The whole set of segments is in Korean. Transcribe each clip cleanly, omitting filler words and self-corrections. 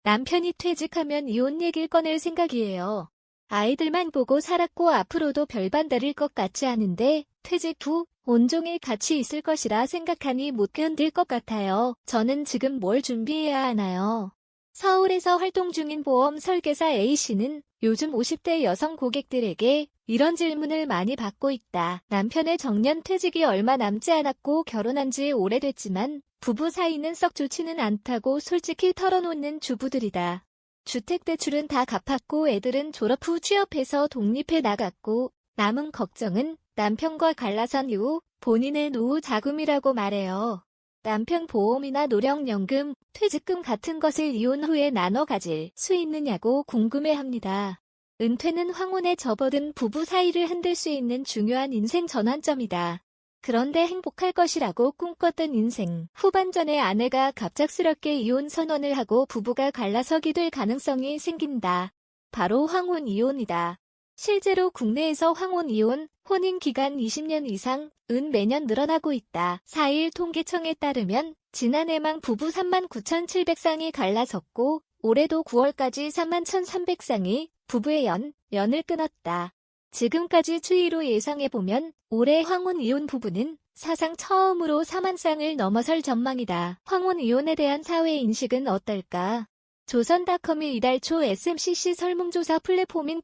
남편이 퇴직하면 이혼 얘기를 꺼낼 생각이에요. 아이들만 보고 살았고 앞으로도 별반다를 것 같지 않은데 퇴직 후 온종일 같이 있을 것이라 생각하니 못 견딜 것 같아요. 저는 지금 뭘 준비해야 하나요? 서울에서 활동 중인 보험 설계사 A씨는 요즘 50대 여성 고객들에게 이런 질문을 많이 받고 있다. 남편의 정년 퇴직이 얼마 남지 않았고 결혼한 지 오래됐지만 부부 사이는 썩 좋지는 않다고 솔직히 털어놓는 주부들이다. 주택대출은 다 갚았고 애들은 졸업 후 취업해서 독립해 나갔고 남은 걱정은 남편과 갈라선 이후 본인의 노후 자금이라고 말해요. 남편 보험이나 노령연금, 퇴직금 같은 것을 이혼 후에 나눠 가질 수 있느냐고 궁금해합니다. 은퇴는 황혼에 접어든 부부 사이를 흔들 수 있는 중요한 인생 전환점이다. 그런데 행복할 것이라고 꿈꿨던 인생 후반전에 아내가 갑작스럽게 이혼 선언을 하고 부부가 갈라서게 될 가능성이 생긴다. 바로 황혼 이혼이다. 실제로 국내에서 황혼 이혼, 혼인 기간 20년 이상은 매년 늘어나고 있다. 4일 통계청에 따르면 지난해만 부부 39,700쌍이 갈라섰고 올해도 9월까지 41,300쌍이 부부의 연을 끊었다. 지금까지 추이로 예상해보면 올해 황혼 이혼 부부는 사상 처음으로 4만 쌍을 넘어설 전망이다. 황혼 이혼에 대한 사회 인식은 어떨까? 조선닷컴이 이달 초 SMCC 설문조사 플랫폼인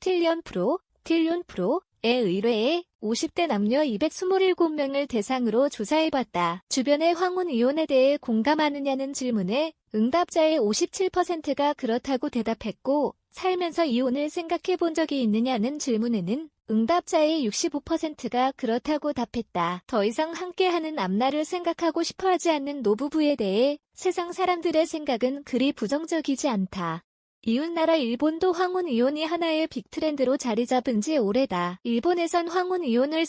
틸리온프로에 의뢰해 50대 남녀 227명을 대상으로 조사해봤다. 주변의 황혼 이혼에 대해 공감하느냐는 질문에 응답자의 57%가 그렇다고 대답했고 살면서 이혼을 생각해본 적이 있느냐는 질문에는 응답자의 65%가 그렇다고 답했다. 더 이상 함께하는 앞날을 생각하고 싶어하지 않는 노부부에 대해 세상 사람들의 생각은 그리 부정적이지 않다. 이웃나라 일본도 황혼 이혼이 하나의 빅트렌드로 자리 잡은 지 오래다. 일본에선 황혼 이혼을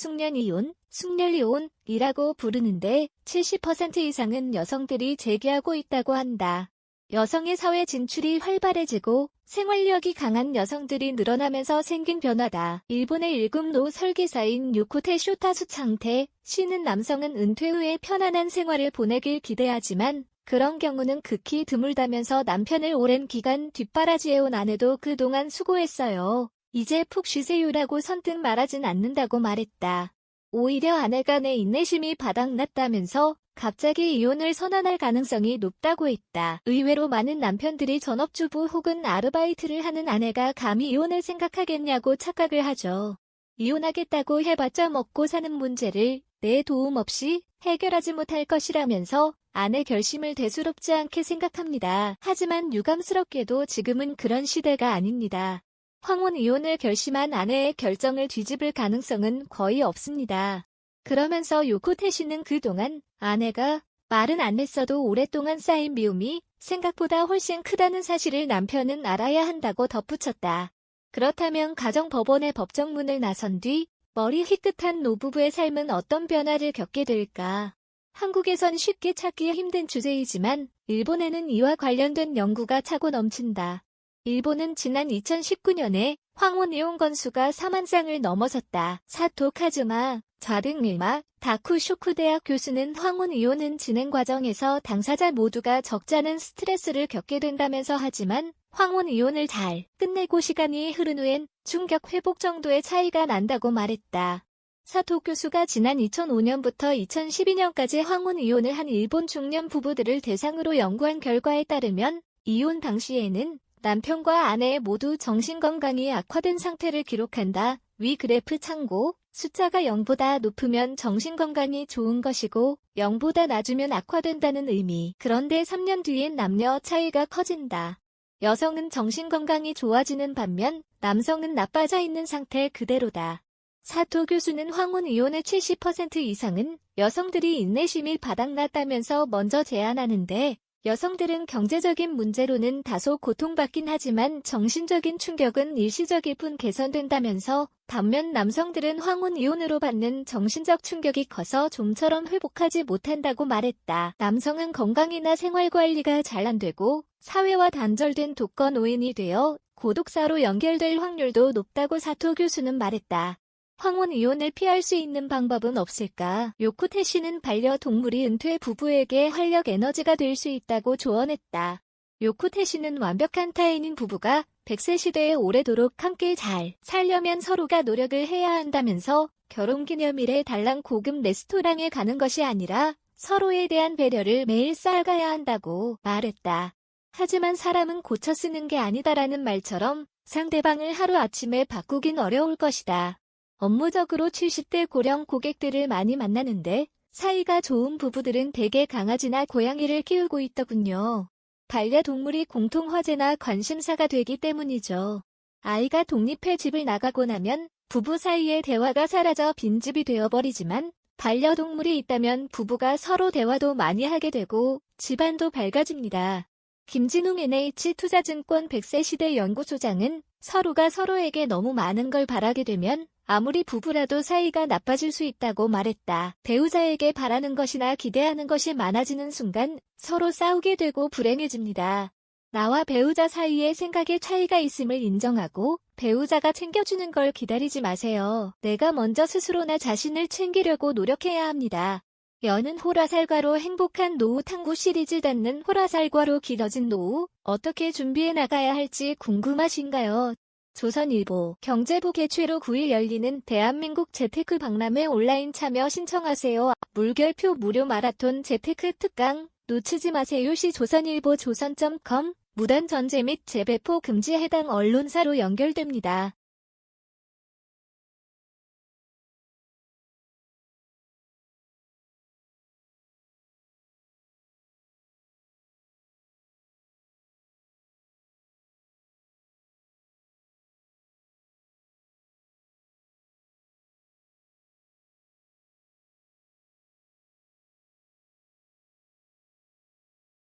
숙렬이혼이라고 부르는데 70% 이상은 여성들이 제기하고 있다고 한다. 여성의 사회 진출이 활발해지고 생활력이 강한 여성들이 늘어나면서 생긴 변화다. 일본의 1급 노 설계사인 요코테 쇼타수창테 씨는 남성은 은퇴 후에 편안한 생활을 보내길 기대하지만 그런 경우는 극히 드물다면서 남편을 오랜 기간 뒷바라지해온 아내도 그동안 수고했어요. 이제 푹 쉬세요라고 선뜻 말하진 않는다고 말했다. 오히려 아내가 내 인내심이 바닥났다면서 갑자기 이혼을 선언할 가능성이 높다고 했다. 의외로 많은 남편들이 전업주부 혹은 아르바이트를 하는 아내가 감히 이혼을 생각하겠냐고 착각을 하죠. 이혼하겠다고 해봤자 먹고 사는 문제를 내 도움 없이 해결하지 못할 것이라면서 아내 결심을 대수롭지 않게 생각합니다. 하지만 유감스럽게도 지금은 그런 시대가 아닙니다. 황혼 이혼을 결심한 아내의 결정을 뒤집을 가능성은 거의 없습니다. 그러면서 요코테 씨는 그동안 아내가 말은 안 했어도 오랫동안 쌓인 미움이 생각보다 훨씬 크다는 사실을 남편은 알아야 한다고 덧붙였다. 그렇다면 가정법원의 법정문을 나선 뒤 머리 희끗한 노부부의 삶은 어떤 변화를 겪게 될까? 한국에선 쉽게 찾기 힘든 주제이지만 일본에는 이와 관련된 연구가 차고 넘친다. 일본은 지난 2019년에 황혼 이혼 건수가 4만 쌍을 넘어섰다. 사토 카즈마, 자등일마, 다쿠쇼쿠 대학 교수는 황혼 이혼은 진행 과정에서 당사자 모두가 적잖은 스트레스를 겪게 된다면서 하지만 황혼 이혼을 잘 끝내고 시간이 흐른 후엔 충격 회복 정도의 차이가 난다고 말했다. 사토 교수가 지난 2005년부터 2012년까지 황혼 이혼을 한 일본 중년 부부들을 대상으로 연구한 결과에 따르면 이혼 당시에는 남편과 아내 모두 정신건강이 악화된 상태를 기록한다. 위 그래프 참고. 숫자가 0보다 높으면 정신건강이 좋은 것이고 0보다 낮으면 악화된다는 의미. 그런데 3년 뒤엔 남녀 차이가 커진다. 여성은 정신건강이 좋아지는 반면 남성은 나빠져 있는 상태 그대로다. 사토 교수는 황혼 이혼의 70% 이상은 여성들이 인내심이 바닥났다면서 먼저 제안하는데 여성들은 경제적인 문제로는 다소 고통받긴 하지만 정신적인 충격은 일시적일 뿐 개선된다면서 반면 남성들은 황혼 이혼으로 받는 정신적 충격이 커서 좀처럼 회복하지 못한다고 말했다. 남성은 건강이나 생활관리가 잘 안 되고 사회와 단절된 독거노인이 되어 고독사로 연결될 확률도 높다고 사토 교수는 말했다. 황혼 이혼을 피할 수 있는 방법은 없을까? 요코테 씨는 반려동물이 은퇴 부부에게 활력 에너지가 될 수 있다고 조언했다. 요코테 씨는 완벽한 타인인 부부가 100세 시대에 오래도록 함께 잘 살려면 서로가 노력을 해야 한다면서 결혼기념일에 달랑 고급 레스토랑에 가는 것이 아니라 서로에 대한 배려를 매일 쌓아가야 한다고 말했다. 하지만 사람은 고쳐 쓰는 게 아니다라는 말처럼 상대방을 하루아침에 바꾸긴 어려울 것이다. 업무적으로 70대 고령 고객들을 많이 만나는데 사이가 좋은 부부들은 대개 강아지나 고양이를 키우고 있더군요. 반려동물이 공통 화제나 관심사가 되기 때문이죠. 아이가 독립해 집을 나가고 나면 부부 사이의 대화가 사라져 빈집이 되어버리지만 반려동물이 있다면 부부가 서로 대화도 많이 하게 되고 집안도 밝아집니다. 김진웅 NH투자증권 100세 시대 연구소장은 서로가 서로에게 너무 많은 걸 바라게 되면 아무리 부부라도 사이가 나빠질 수 있다고 말했다. 배우자에게 바라는 것이나 기대하는 것이 많아지는 순간 서로 싸우게 되고 불행해집니다. 나와 배우자 사이에 생각의 차이가 있음을 인정하고 배우자가 챙겨주는 걸 기다리지 마세요. 내가 먼저 스스로 나 자신을 챙기려고 노력해야 합니다. 여는 호라살과로 행복한 노후 탐구 시리즈 닫는 호라살과로 길어진 노후 어떻게 준비해 나가야 할지 궁금하신가요? 조선일보 경제부 개최로 9일 열리는 대한민국 재테크 박람회 온라인 참여 신청하세요. 물결표 무료 마라톤 재테크 특강 놓치지 마세요. 시 조선일보 조선.com 무단 전제 및 재배포 금지에 해당 언론사로 연결됩니다.